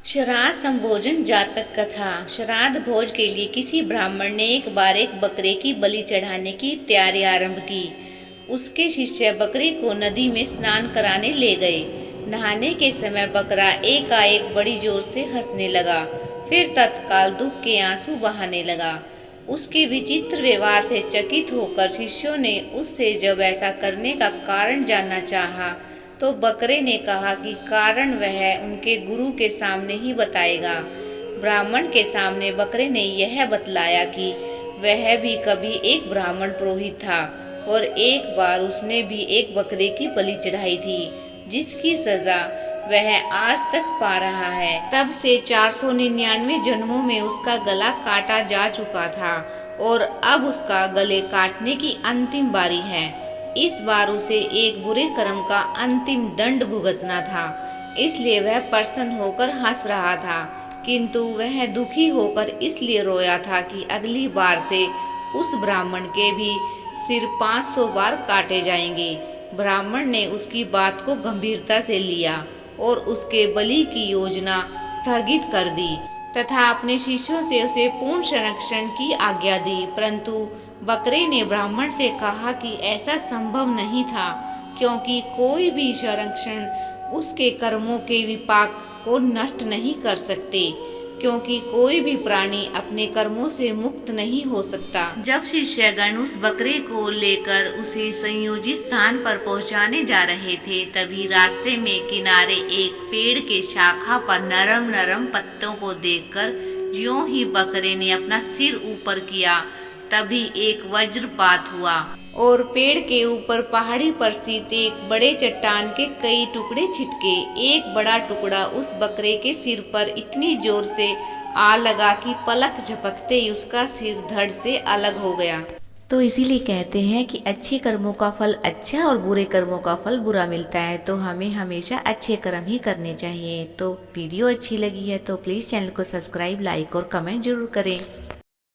श्राद्ध संभोजन जातक कथा। श्राद्ध भोज के लिए किसी ब्राह्मण ने एक बार एक बकरे की बलि चढ़ाने की तैयारी आरंभ की। उसके शिष्य बकरे को नदी में स्नान कराने ले गए। नहाने के समय बकरा एकाएक बड़ी जोर से हंसने लगा, फिर तत्काल दुख के आंसू बहाने लगा। उसके विचित्र व्यवहार से चकित होकर शिष्यों ने उससे जब ऐसा करने का कारण जानना चाहा, तो बकरे ने कहा कि कारण वह उनके गुरु के सामने ही बताएगा। ब्राह्मण के सामने बकरे ने यह बतलाया कि वह भी कभी एक ब्राह्मण पुरोहित था और एक बार उसने भी एक बकरे की बलि चढ़ाई थी, जिसकी सजा वह आज तक पा रहा है। तब से 499 जन्मों में उसका गला काटा जा चुका था और अब उसका गले काटने की अंतिम बारी है। इस बार उसे एक बुरे कर्म का अंतिम दंड भुगतना था, इसलिए वह प्रसन्न होकर हंस रहा था, किंतु वह दुखी होकर इसलिए रोया था कि अगली बार से उस ब्राह्मण के भी सिर 500 बार काटे जाएंगे। ब्राह्मण ने उसकी बात को गंभीरता से लिया और उसके बलि की योजना स्थगित कर दी तथा अपने शिष्यों से उसे पूर्ण संरक्षण की आज्ञा दी। परंतु बकरे ने ब्राह्मण से कहा कि ऐसा संभव नहीं था, क्योंकि कोई भी संरक्षण उसके कर्मों के विपाक को नष्ट नहीं कर सकते, क्योंकि कोई भी प्राणी अपने कर्मों से मुक्त नहीं हो सकता। जब शिष्यगण उस बकरे को लेकर उसे संयोजित स्थान पर पहुंचाने जा रहे थे, तभी रास्ते में किनारे एक पेड़ के शाखा पर नरम नरम पत्तों को देखकर ज्यों ही बकरे ने अपना सिर ऊपर किया, तभी एक वज्रपात हुआ और पेड़ के ऊपर पहाड़ी पर स्थित एक बड़े चट्टान के कई टुकड़े छिटके। एक बड़ा टुकड़ा उस बकरे के सिर पर इतनी जोर से आ लगा कि पलक झपकते ही उसका सिर धड़ से अलग हो गया। तो इसीलिए कहते हैं कि अच्छे कर्मों का फल अच्छा और बुरे कर्मों का फल बुरा मिलता है, तो हमें हमेशा अच्छे कर्म ही करने चाहिए। तो वीडियो अच्छी लगी है तो प्लीज़ चैनल को सब्सक्राइब, लाइक और कमेंट जरूर करें।